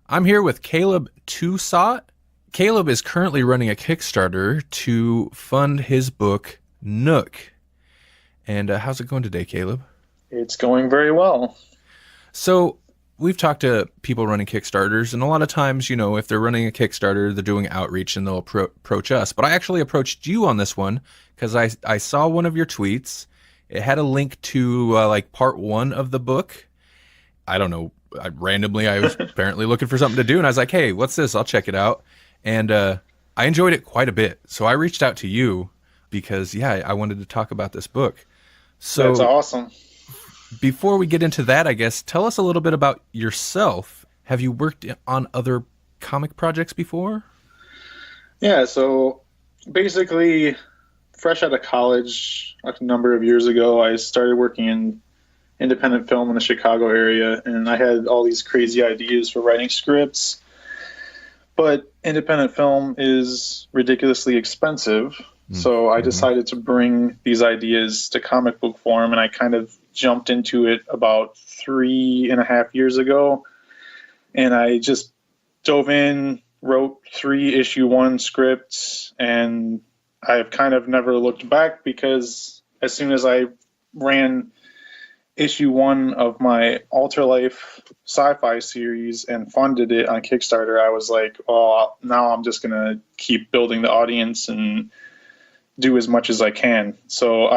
I'm here with Caleb Thusat. Caleb is currently running a Kickstarter to fund his book, Nook. And how's it going today, Caleb? It's going very well. So, we've talked to people running Kickstarters, and a lot of times, if they're running a Kickstarter, they're doing outreach and they'll approach us. But I actually approached you on this one because I saw one of your tweets. It had a link to like part one of the book. I don't know. I was apparently looking for something to do, and I was like, "Hey, what's this? I'll check it out." And I enjoyed it quite a bit, so I reached out to you because, yeah, I wanted to talk about this book. That's So awesome. before we get into that, I guess tell us a little bit about yourself. Have you worked on other comic projects before? Yeah, so basically, fresh out of college a number of years ago, I started working in independent film in the Chicago area, and I had all these crazy ideas for writing scripts. But independent film is ridiculously expensive. So I Mm-hmm. decided to bring these ideas to comic book form, and I kind of jumped into it about 3.5 years ago. And I just dove in, wrote three issue one scripts, and I've kind of never looked back because as soon as I ran issue one of my Alter Life sci-fi series and funded it on Kickstarter, I was like, oh, now I'm just going to keep building the audience and do as much as I can. So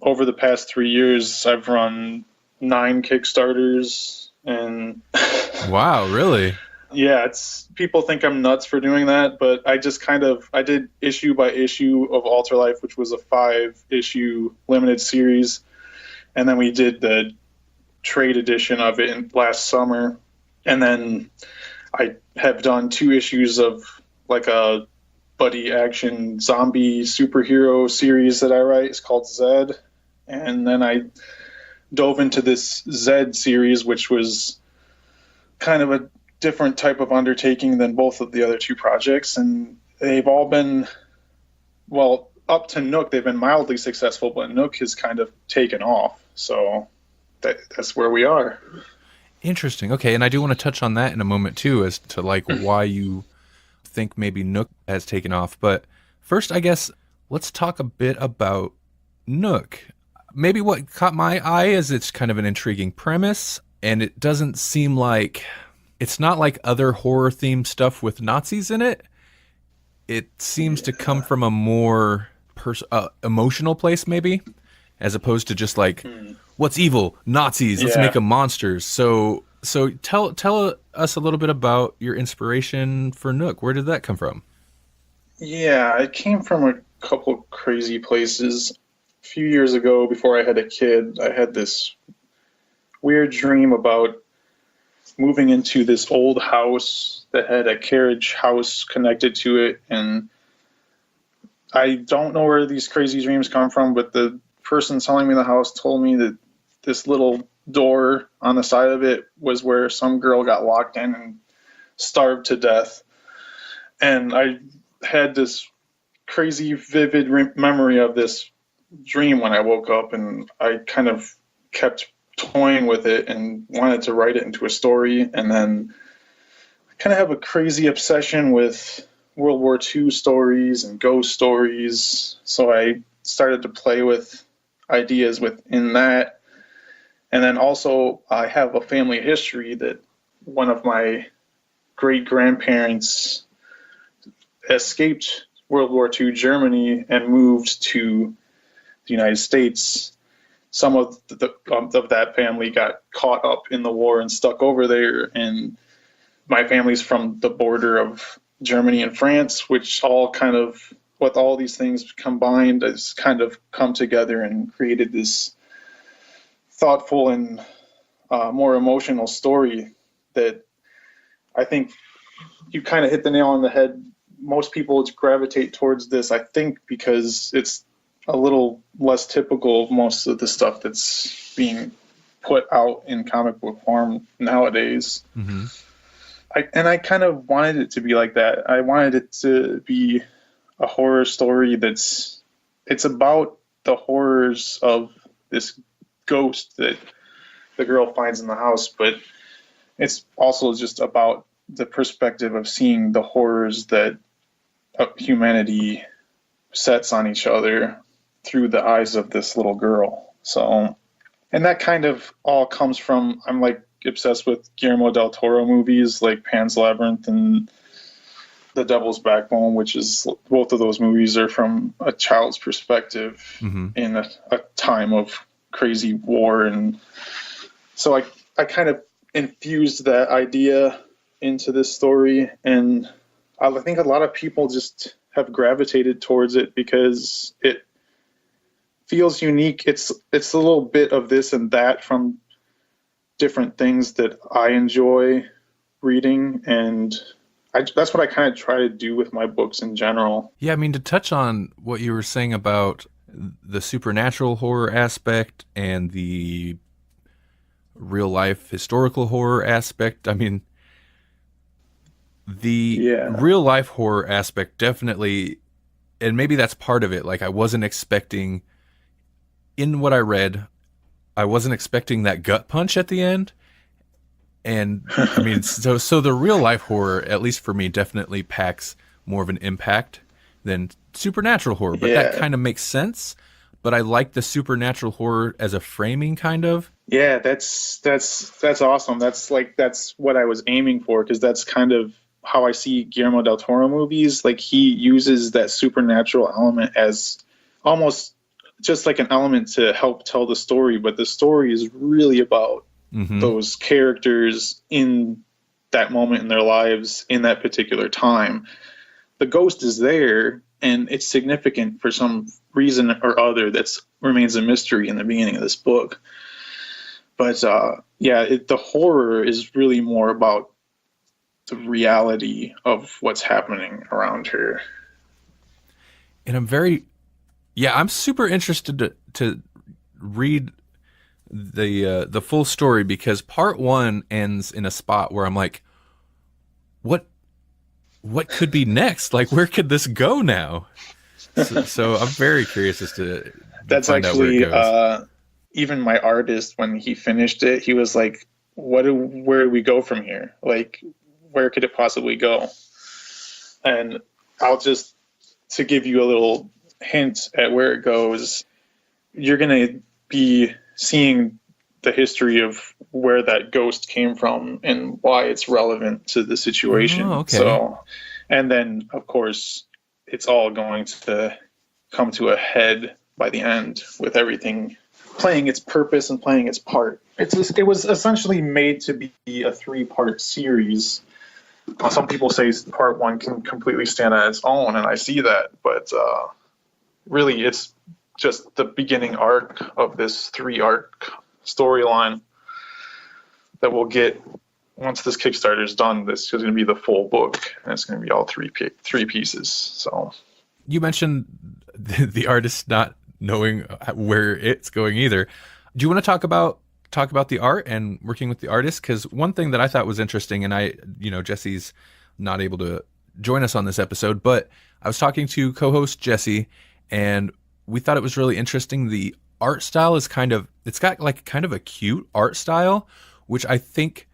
over the past 3 years, I've run 9 Kickstarters, and Wow, really? yeah, it's people think I'm nuts for doing that, but I did issue by issue of Alter Life, which was a 5 issue limited series, and then we did the trade edition of it last summer, and then I have done 2 issues of like a buddy action zombie superhero series that I write. It's called Zed, and then I dove into this Zed series, which was kind of a different type of undertaking than both of the other two projects, and they've all been, well, up to Nook, they've been mildly successful, but Nook has kind of taken off. So that's where we are. Interesting. Okay, and I do want to touch on that in a moment too, as to like why you think maybe Nook has taken off. But first, I guess let's talk a bit about Nook. Maybe what caught my eye is it's kind of an intriguing premise, and it doesn't seem like it's not like other horror themed stuff with Nazis in it. It seems to come from a more emotional place, maybe, as opposed to just like, what's evil? Nazis. Let's make Yeah. them monsters. So tell us a little bit about your inspiration for Nook. Where did that come from? Yeah, it came from a couple crazy places. A few years ago, before I had a kid, I had this weird dream about moving into this old house that had a carriage house connected to it. And I don't know where these crazy dreams come from, but the person selling me the house told me that this little door on the side of it was where some girl got locked in and starved to death. And I had this crazy, vivid memory of this dream when I woke up, and I kind of kept toying with it and wanted to write it into a story. And then I kind of have a crazy obsession with World War II stories and ghost stories. So I started to play with ideas within that. And then also, I have a family history that one of my great grandparents escaped World War II Germany and moved to the United States. Some of that family got caught up in the war and stuck over there. And my family's from the border of Germany and France, which all kind of, with all these things combined, has kind of come together and created this thoughtful and more emotional story that I think you kind of hit the nail on the head. Most people gravitate towards this, I think, because it's a little less typical of most of the stuff that's being put out in comic book form nowadays. Mm-hmm. I kind of wanted it to be like that. I wanted it to be a horror story it's about the horrors of this ghost that the girl finds in the house, but it's also just about the perspective of seeing the horrors that humanity sets on each other through the eyes of this little girl. So, and that kind of all comes from, I'm like obsessed with Guillermo del Toro movies like Pan's Labyrinth and The Devil's Backbone, which is, both of those movies are from a child's perspective in a time of crazy war. And so I kind of infused that idea into this story, and I think a lot of people just have gravitated towards it because it feels unique. It's a little bit of this and that from different things that I enjoy reading, and that's what I kind of try to do with my books in general. Yeah, I mean, to touch on what you were saying about the supernatural horror aspect and the real life historical horror aspect, I mean, the real life horror aspect definitely, and maybe that's part of it. Like, I wasn't expecting, in what I read, I wasn't expecting that gut punch at the end. And I mean, so the real life horror, at least for me, definitely packs more of an impact than supernatural horror. But that kind of makes sense. But I like the supernatural horror as a framing, kind of. Yeah, that's awesome. That's what I was aiming for, because that's kind of how I see Guillermo del Toro movies. Like, he uses that supernatural element as almost just like an element to help tell the story, but the story is really about those characters in that moment in their lives in that particular time. The ghost is there, and it's significant for some reason or other that remains a mystery in the beginning of this book. But the horror is really more about the reality of what's happening around her. And I'm super interested to read the full story, because part one ends in a spot where I'm like, what could be next? Like, where could this go now? So I'm very curious as to that's find actually out where it goes. Even my artist, when he finished it, he was like, where do we go from here? Like, where could it possibly go? And I'll just, to give you a little hint at where it goes, you're going to be seeing the history of where that ghost came from and why it's relevant to the situation. Oh, okay. So, and then of course it's all going to come to a head by the end, with everything playing its purpose and playing its part. It was essentially made to be a 3-part series. Some people say part 1 can completely stand on its own, and I see that, but really it's just the beginning arc of this 3-arc storyline that we'll get once this Kickstarter is done. This is going to be the full book, and it's going to be all three pieces. So you mentioned the artist not knowing where it's going either. Do you want to talk about the art and working with the artist? Because one thing that I thought was interesting, and Jesse's not able to join us on this episode, but I was talking to co-host Jesse, and we thought it was really interesting. The art style is it's got like kind of a cute art style, which I think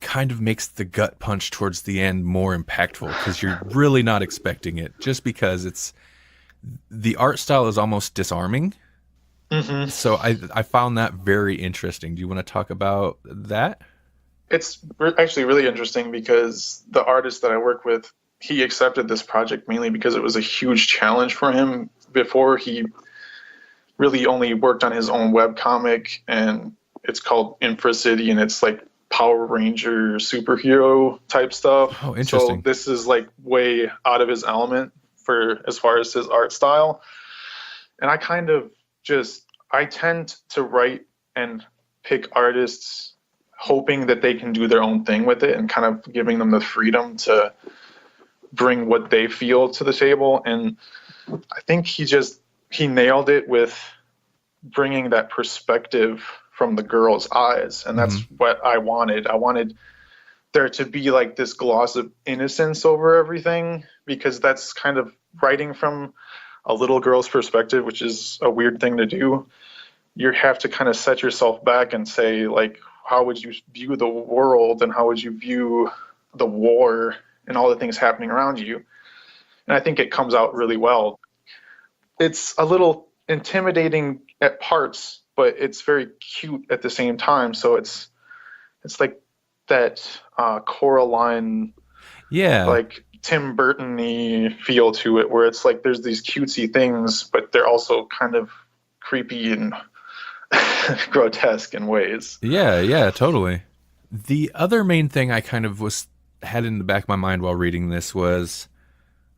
kind of makes the gut punch towards the end more impactful, because you're really not expecting it, just because the art style is almost disarming. Mm-hmm. So I found that very interesting. Do you want to talk about that? It's actually really interesting, because the artist that I work with, he accepted this project mainly because it was a huge challenge for him. Before, he really only worked on his own webcomic, and it's called InfraCity, and it's like Power Ranger superhero type stuff. Oh, interesting. So this is like way out of his element for as far as his art style. And I tend to write and pick artists hoping that they can do their own thing with it, and kind of giving them the freedom to bring what they feel to the table. And I think he nailed it with bringing that perspective from the girl's eyes. And that's what I wanted. I wanted there to be like this gloss of innocence over everything, because that's kind of writing from a little girl's perspective, which is a weird thing to do. You have to kind of set yourself back and say, like, how would you view the world, and how would you view the war and all the things happening around you. And I think it comes out really well. It's a little intimidating at parts, but it's very cute at the same time. So it's like that Coraline, Yeah. like Tim Burton-y feel to it, where it's like there's these cutesy things, but they're also kind of creepy and grotesque in ways. Yeah, yeah, totally. The other main thing I kind of had in the back of my mind while reading this was,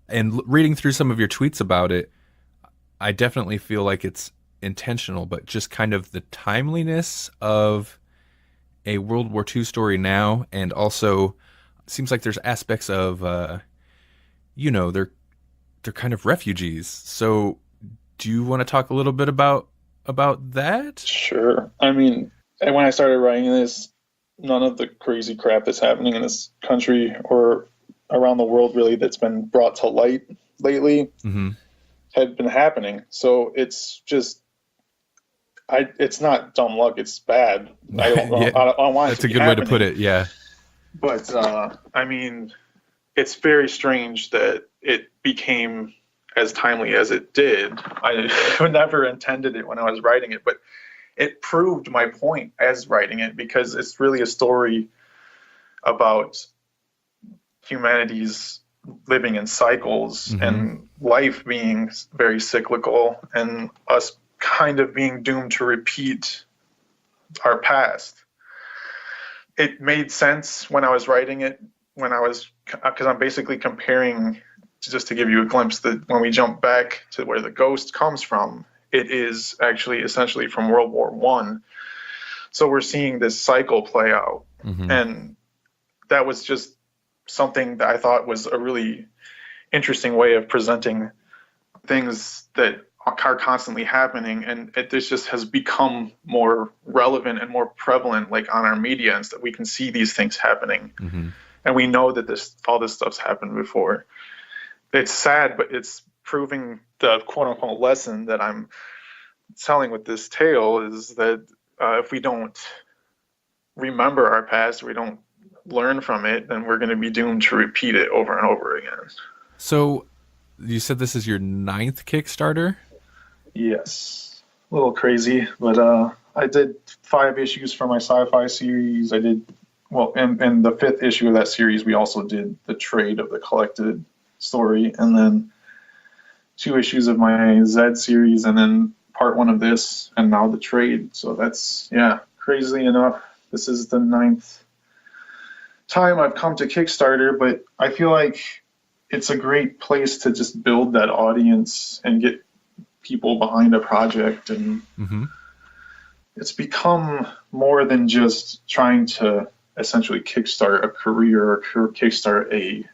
and reading through some of your tweets about it, I definitely feel like it's intentional, but just kind of the timeliness of a World War II story now, and also it seems like there's aspects of, they're kind of refugees. So, do you want to talk a little bit about that? Sure. I mean, and when I started writing this, none of the crazy crap that's happening in this country or around the world really that's been brought to light lately Mm-hmm. had been happening. So it's just, it's not dumb luck. It's bad. Yeah, I don't want it that's to a be good way to happening. put it. Yeah. But I mean, it's very strange that it became as timely as it did. I never intended it when I was writing it, but it proved my point as writing it, because it's really a story about humanity's living in cycles Mm-hmm. and life being very cyclical and us kind of being doomed to repeat our past. It made sense when I was writing it, because I'm basically comparing, just to give you a glimpse, that when we jump back to where the ghost comes from, it is actually essentially from World War One. So we're seeing this cycle play out. Mm-hmm. And that was just something that I thought was a really interesting way of presenting things that are constantly happening, and this just has become more relevant and more prevalent, like on our media, and that we can see these things happening, Mm-hmm. and we know that all this stuff's happened before. It's sad, but it's proving the quote unquote lesson that I'm telling with this tale, is that if we don't remember our past, we don't learn from it, then we're going to be doomed to repeat it over and over again. So, you said this is your 9th Kickstarter? Yes, a little crazy, but I did 5 issues for my sci-fi series. I did, well, in the 5th issue of that series, we also did the trade of the collected story, and then 2 issues of my Z series, and then part 1 of this, and now the trade. So that's, yeah, crazily enough, this is the 9th time I've come to Kickstarter, but I feel like it's a great place to just build that audience and get people behind a project. And Mm-hmm. it's become more than just trying to essentially kickstart a career or kickstart a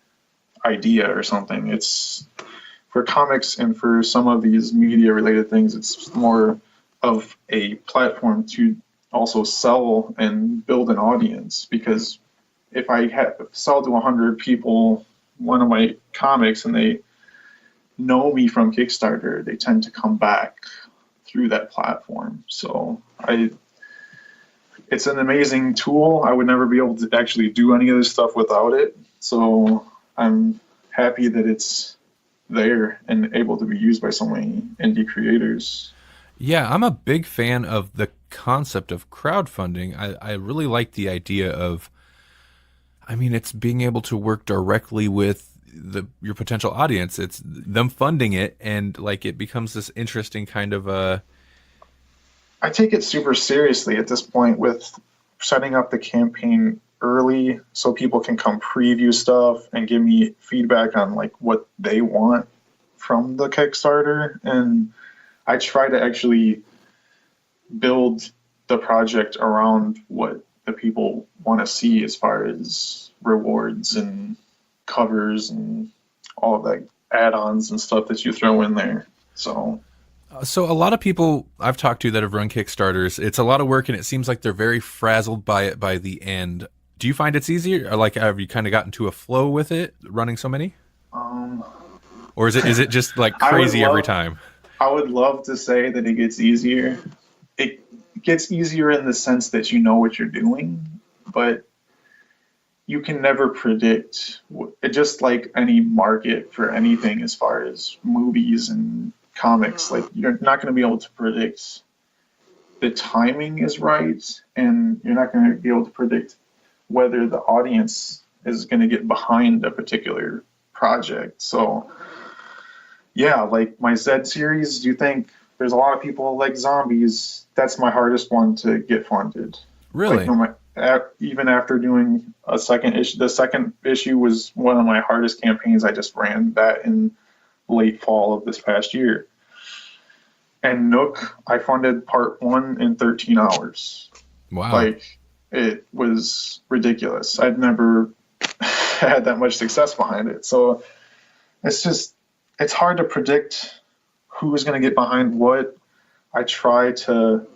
idea or something. It's, for comics and for some of these media related things, it's more of a platform to also sell and build an audience, because if I sell to 100 people one of my comics and they know me from Kickstarter, they tend to come back through that platform. So it's an amazing tool. I would never be able to actually do any of this stuff without it. So I'm happy that it's there and able to be used by so many indie creators. Yeah, I'm a big fan of the concept of crowdfunding. I really like the idea of, it's being able to work directly with your potential audience. It's them funding it, and like it becomes this interesting kind of I take it super seriously at this point with setting up the campaign early so people can come preview stuff and give me feedback on like what they want from the Kickstarter. And I try to actually build the project around what the people want to see as far as rewards and covers and all of that add-ons and stuff that you throw in there. So a lot of people I've talked to that have run Kickstarters, it's a lot of work and it seems like they're very frazzled by it by the end. Do you find it's easier, or like have you kind of gotten to a flow with it running so many? Or is it just like crazy every time? I would love to say that it gets easier. It gets easier in the sense that you know what you're doing, but you can never predict, just like any market for anything as far as movies and comics, like you're not going to be able to predict the timing is right, and you're not going to be able to predict whether the audience is going to get behind a particular project. So yeah, like my Zed series, do you think there's a lot of people like zombies? That's my hardest one to get funded. Like Really? no, even after doing a second issue, the second issue was one of my hardest campaigns. I just ran that in late fall of this past year. And Nook, I funded part one in 13 hours. Wow. Like, it was ridiculous. I'd never had that much success behind it. So it's hard to predict who is going to get behind what. I try to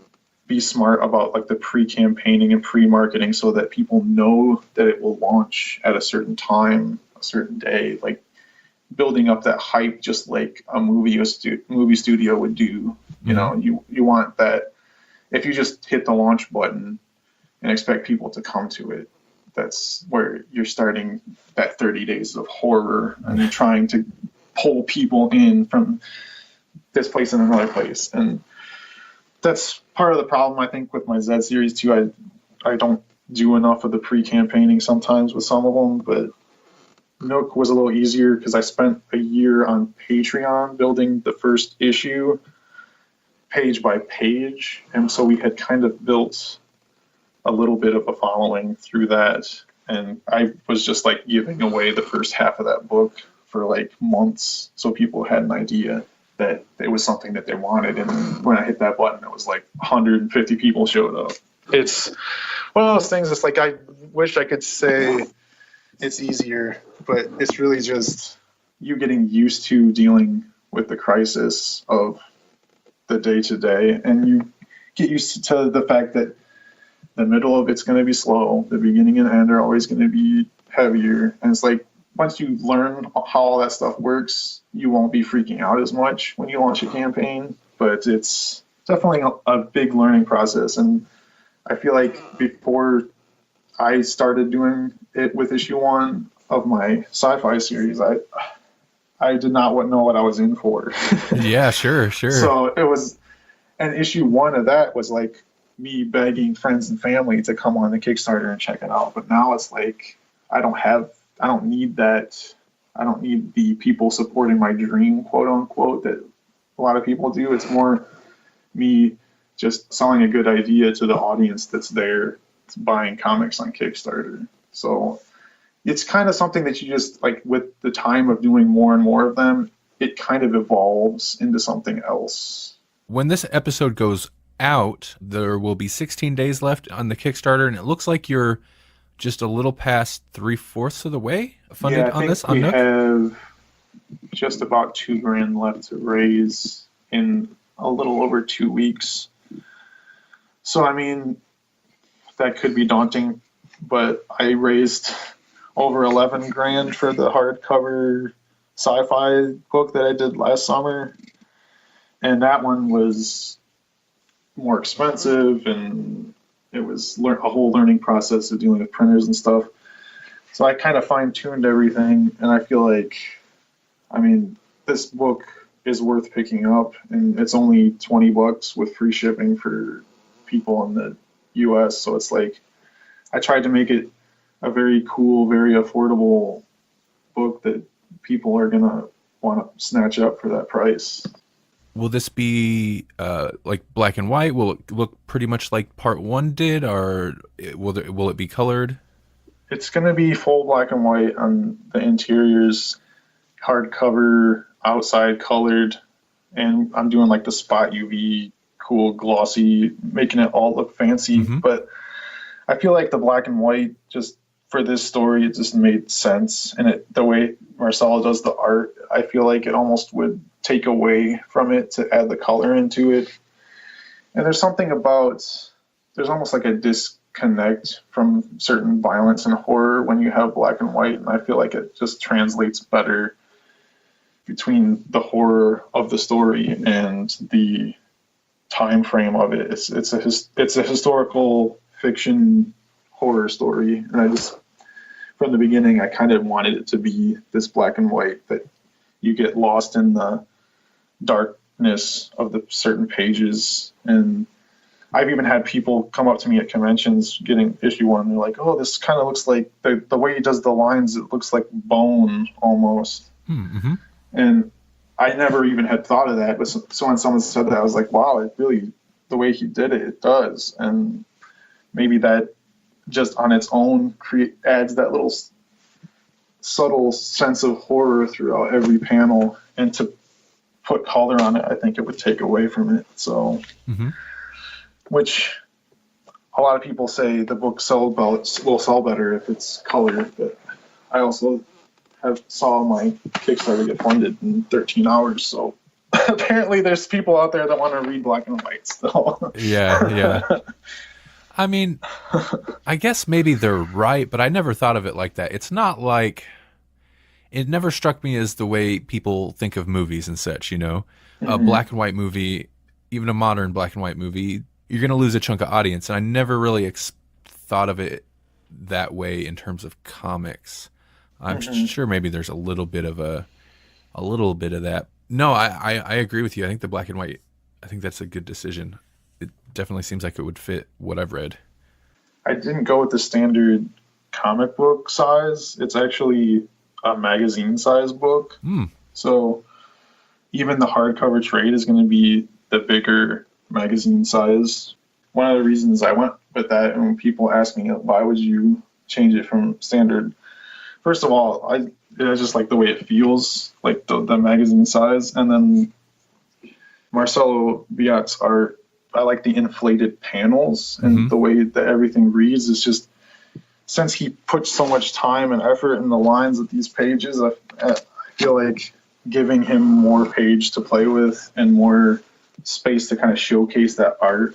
be smart about like the pre-campaigning and pre-marketing so that people know that it will launch at a certain time, a certain day, like building up that hype just like a movie studio would do. You know, you want that. If you just hit the launch button and expect people to come to it, that's where you're starting that 30 days of horror, and you're trying to pull people in from this place and another place. And that's part of the problem, I think, with my Zed series too. I don't do enough of the pre-campaigning sometimes with some of them, but Nook was a little easier because I spent a year on Patreon building the first issue page by page, and so we had kind of built a little bit of a following through that. And I was just like giving away the first half of that book for like months, so people had an idea that it was something that they wanted. And when I hit that button, it was like 150 people showed up. It's one of those things. It's like I wish I could say it's easier, but it's really just you getting used to dealing with the crisis of the day to day, and you get used to the fact that the middle of it's going to be slow, the beginning and end are always going to be heavier, and it's like once you learn how all that stuff works, you won't be freaking out as much when you launch a campaign. But it's definitely a big learning process, and I feel like before I started doing it with issue one of my sci-fi series, I did not know what I was in for. Yeah, sure, sure. So it was, and issue one of that was like me begging friends and family to come on the Kickstarter and check it out. But now it's like I don't need that. I don't need the people supporting my dream, quote unquote, that a lot of people do. It's more me just selling a good idea to the audience that's there buying comics on Kickstarter. So it's kind of something that you just like with the time of doing more and more of them, it kind of evolves into something else. When this episode goes out, there will be 16 days left on the Kickstarter, and it looks like you're just a little past 3/4 of the way funded I on think this. we have just about $2,000 left to raise in a little over 2 weeks. So I mean, that could be daunting, but I raised over 11 grand for the hardcover sci-fi book that I did last summer, and that one was more expensive, and it was a whole learning process of dealing with printers and stuff. So I kind of fine-tuned everything, and I feel like, I mean, this book is worth picking up, and it's only $20 with free shipping for people in the US. So it's like I tried to make it a very cool, very affordable book that people are gonna want to snatch up for that price. Will this be like black and white? Will it look pretty much like part one did, or will it be colored? It's gonna be full black and white on the interiors, hardcover, outside colored, and I'm doing like the spot UV, cool, glossy, making it all look fancy. Mm-hmm. But I feel like the black and white, just for this story, it just made sense. And the way Marcelo does the art, I feel like it almost would take away from it to add the color into it. And there's something about, there's almost like a disconnect from certain violence and horror when you have black and white. And I feel like it just translates better between the horror of the story and the time frame of it. It's a historical fiction horror story, and from the beginning, I kind of wanted it to be this black and white, that you get lost in the darkness of the certain pages. And I've even had people come up to me at conventions getting issue 1. They're like, "Oh, this kind of looks like the way he does the lines. It looks like bone almost." Mm-hmm. And I never even had thought of that. But so when someone said that, I was like, "Wow, it really, the way he did it, it does." And maybe that just on its own adds that little subtle sense of horror throughout every panel. And to put color on it, I think it would take away from it. So. Mm-hmm. Which a lot of people say the book will sell better if it's colored, but I also saw my Kickstarter get funded in 13 hours, so apparently there's people out there that want to read black and white still. Yeah. I mean, I guess maybe they're right, but I never thought of it like that. It's not like, it never struck me as the way people think of movies and such, A black and white movie, even a modern black and white movie, you're going to lose a chunk of audience. And I never really thought of it that way in terms of comics. I'm sure maybe there's a little bit of that. No, I agree with you. I think the black and white, I think that's a good decision. It definitely seems like it would fit what I've read. I didn't go with the standard comic book size. It's actually a magazine size book. So even the hardcover trade is going to be the bigger magazine size. One of the reasons I went with that, and when people ask me why would you change it from standard, first of all, I just like the way it feels, like the magazine size. And then Marcelo Biot's art, I like the inflated panels and the way that everything reads. Is just, since he puts so much time and effort in the lines of these pages, I feel like giving him more page to play with and more space to kind of showcase that art,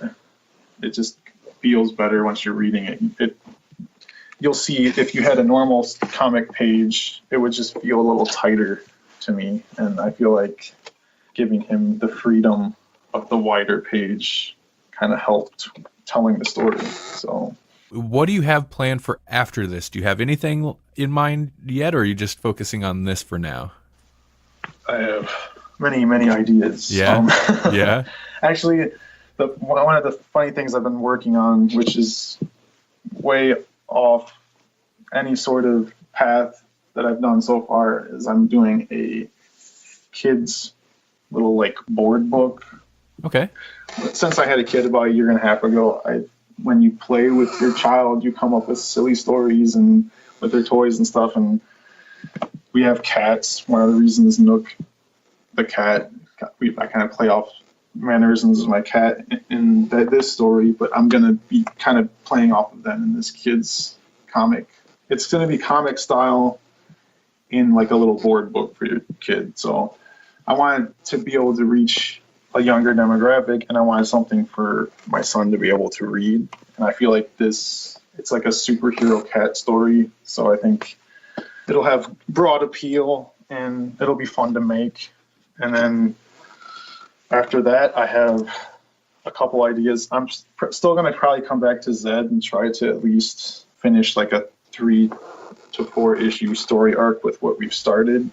it just feels better once you're reading it. You'll see if you had a normal comic page, it would just feel a little tighter to me, and I feel like giving him the freedom of the wider page kind of helped telling the story. So what do you have planned for after this? Do you have anything in mind yet, or are you just focusing on this for now? I have many ideas. Yeah. Actually, one of the funny things I've been working on, which is way off any sort of path that I've done so far, is I'm doing a kids little board book. Okay. Since I had a kid about a year and a half ago, when you play with your child, you come up with silly stories and with their toys and stuff. And we have cats. One of the reasons Nook, the cat, I kind of play off mannerisms of my cat in this story, but I'm going to be kind of playing off of them in this kid's comic. It's going to be comic style in a little board book for your kid. So I wanted to be able to reach a younger demographic, and I wanted something for my son to be able to read. And I feel like it's like a superhero cat story. So I think it'll have broad appeal and it'll be fun to make. And then after that, I have a couple ideas. I'm still going to probably come back to Zed and try to at least finish a 3 to 4 issue story arc with what we've started.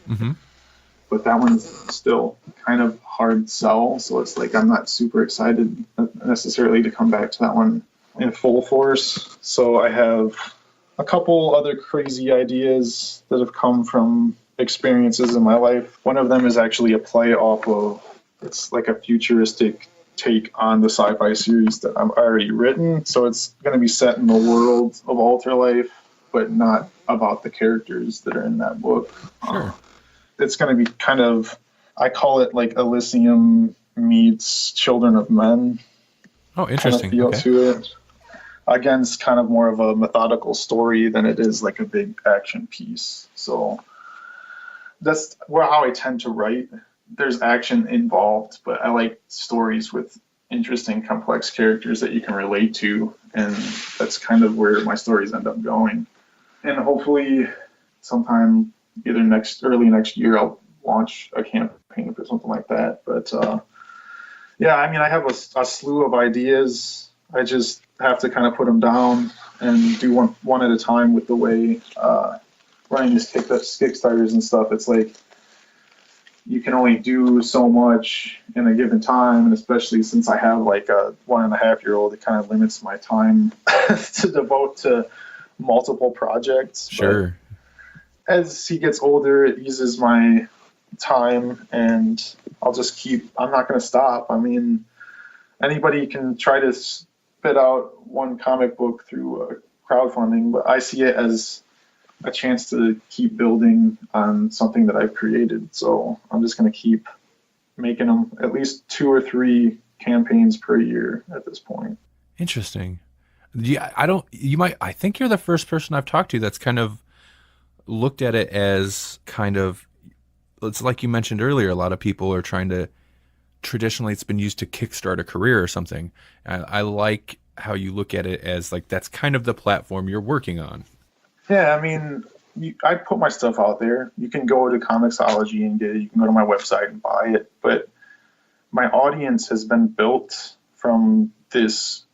But that one's still kind of hard sell. So it's I'm not super excited necessarily to come back to that one in full force. So I have a couple other crazy ideas that have come from experiences in my life. One of them is actually a play off of, it's a futuristic take on the sci-fi series that I've already written. So it's going to be set in the world of Alterlife, but not about the characters that are in that book. Sure. It's going to be kind of, I call it Elysium meets Children of Men. Oh, interesting. Kind of feel to it. Again, it's kind of more of a methodical story than it is a big action piece. So that's how I tend to write. There's action involved, but I like stories with interesting, complex characters that you can relate to, and that's kind of where my stories end up going. And hopefully sometime either early next year, I'll launch a campaign for something like that. But yeah, I mean, I have a slew of ideas. I just have to kind of put them down and do one at a time with the way running these Kickstarters and stuff. It's like you can only do so much in a given time, and especially since I have like a 1.5-year-old, it kind of limits my time to devote to multiple projects. Sure. But as he gets older, it eases my time, and I'm not going to stop. I mean, anybody can try to spit out one comic book through crowdfunding, but I see it as a chance to keep building on something that I've created. So I'm just going to keep making them, at least 2 or 3 campaigns per year at this point. Interesting. Yeah, I think you're the first person I've talked to that's kind of looked at it as kind of, it's like you mentioned earlier, a lot of people are trying to, traditionally it's been used to kickstart a career or something. I like how you look at it as like, that's kind of the platform you're working on. Yeah, I mean, I put my stuff out there. You can go to Comixology and get it. You can go to my website and buy it. But my audience has been built from this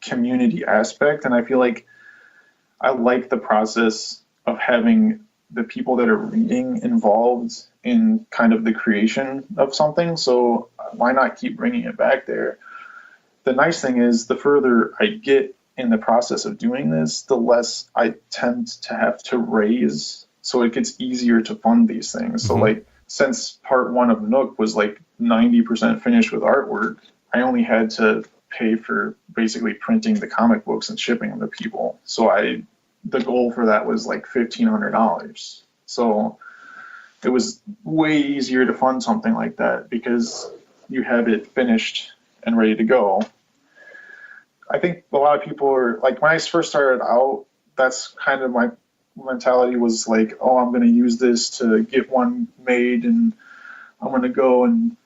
community aspect, and I feel like I like the process of having the people that are reading involved in kind of the creation of something. So why not keep bringing it back there? The nice thing is, the further I get in the process of doing this, the less I tend to have to raise, so it gets easier to fund these things. So like, since part 1 of Nook was like 90% finished with artwork, I only had to pay for basically printing the comic books and shipping them to people. So the goal for that was like $1,500. So it was way easier to fund something like that because you have it finished and ready to go. I think a lot of people are like, when I first started out, that's kind of my mentality, was like, oh, I'm going to use this to get one made, and I'm going to go and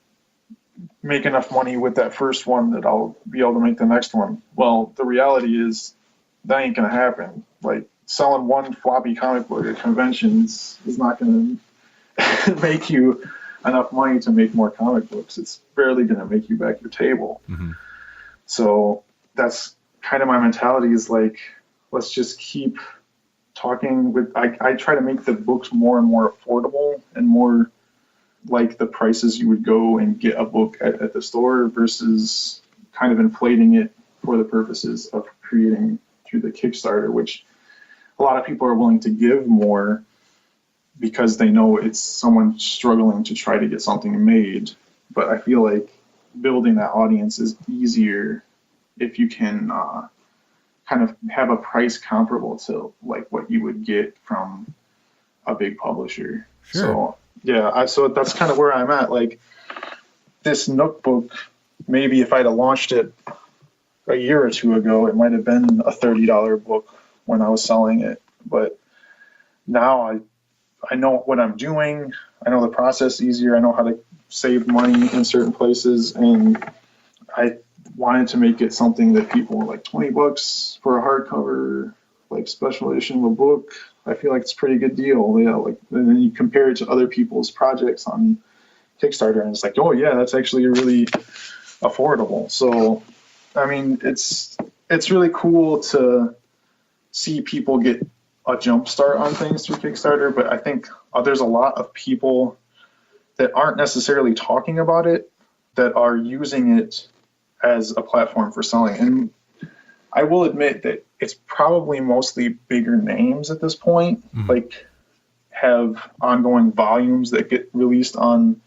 make enough money with that first one that I'll be able to make the next one. Well, the reality is that ain't going to happen. Like, selling one floppy comic book at conventions is not going to make you enough money to make more comic books. It's barely going to make you back your table. So that's kind of my mentality, is like, let's just keep talking with, I try to make the books more and more affordable and more like the prices you would go and get a book at the store, versus kind of inflating it for the purposes of creating through the Kickstarter, which a lot of people are willing to give more because they know it's someone struggling to try to get something made. But I feel like building that audience is easier if you can kind of have a price comparable to like what you would get from a big publisher. Sure. So yeah, so that's kind of where I'm at. Like, this Nook book, maybe if I'd have launched it a year or 2 ago, it might have been a $30 book when I was selling it. But now I know what I'm doing. I know the process easier. I know how to save money in certain places, and I wanted to make it something that people were like, $20 for a hardcover, like special edition of a book. I feel like it's a pretty good deal. Yeah, like, and then you compare it to other people's projects on Kickstarter, and it's like, oh yeah, that's actually really affordable. So, I mean, it's really cool to see people get a jump start on things through Kickstarter, but I think there's a lot of people that aren't necessarily talking about it that are using it as a platform for selling. And I will admit that it's probably mostly bigger names at this point, like have ongoing volumes that get released on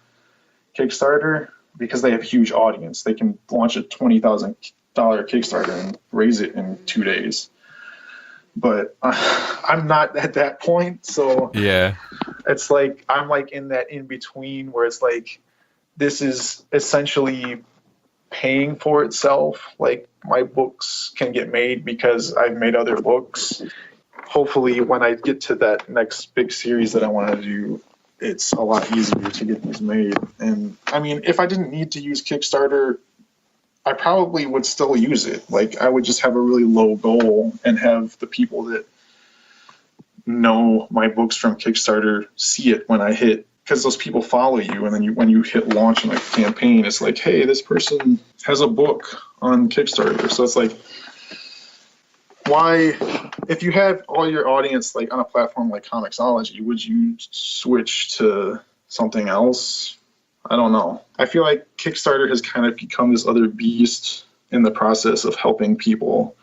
Kickstarter because they have huge audience. They can launch a $20,000 Kickstarter and raise it in 2 days. But I'm not at that point, so yeah, it's like I'm like in that in between where it's like, this is essentially paying for itself. Like, my books can get made because I've made other books. Hopefully when I get to that next big series that I want to do, it's a lot easier to get these made. And I mean, if I didn't need to use Kickstarter, I probably would still use it. Like, I would just have a really low goal and have the people that know my books from Kickstarter see it when I hit, because those people follow you, and then when you hit launch in a campaign, it's like, hey, this person has a book on Kickstarter. So it's like, why, if you had all your audience like on a platform like Comixology, would you switch to something else? I don't know. I feel like Kickstarter has kind of become this other beast in the process of helping people,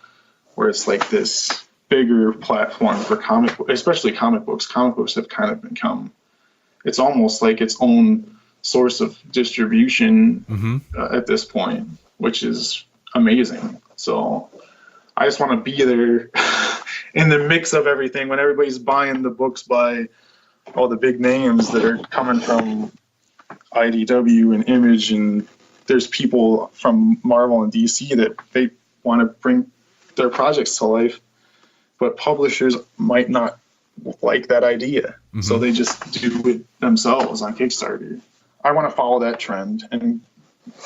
where it's like this bigger platform for especially comic books. Comic books have kind of become, it's almost like its own source of distribution at this point, which is amazing. So I just want to be there in the mix of everything when everybody's buying the books by all the big names that are coming from IDW and Image, and there's people from Marvel and DC that they want to bring their projects to life, but publishers might not like that idea. So they just do it themselves on Kickstarter. I want to follow that trend and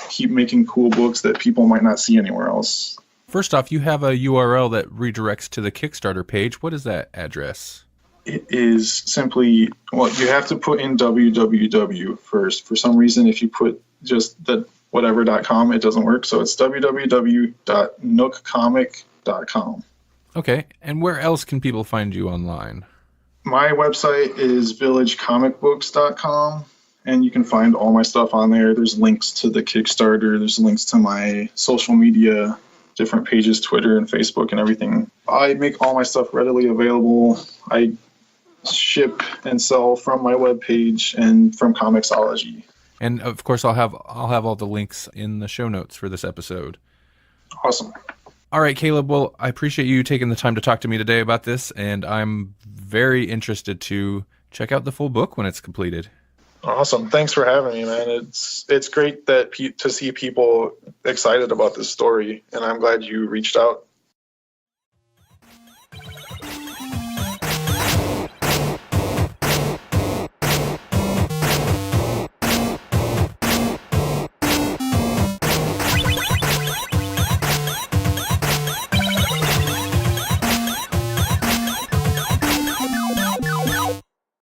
keep making cool books that people might not see anywhere else. First off, you have a URL that redirects to the Kickstarter page. What is that address? It is simply, well, you have to put in www first. For some reason, if you put just the whatever.com, it doesn't work. So it's www.nookcomic.com. Okay. And where else can people find you online? My website is villagecomicbooks.com, and you can find all my stuff on there. There's links to the Kickstarter. There's links to my social media, different pages, Twitter and Facebook and everything. I make all my stuff readily available. I ship and sell from my webpage and from Comixology. And of course, I'll have all the links in the show notes for this episode. Awesome. All right, Caleb. Well, I appreciate you taking the time to talk to me today about this, and I'm very interested to check out the full book when it's completed. Awesome. Thanks for having me, man. It's great that to see people excited about this story, and I'm glad you reached out.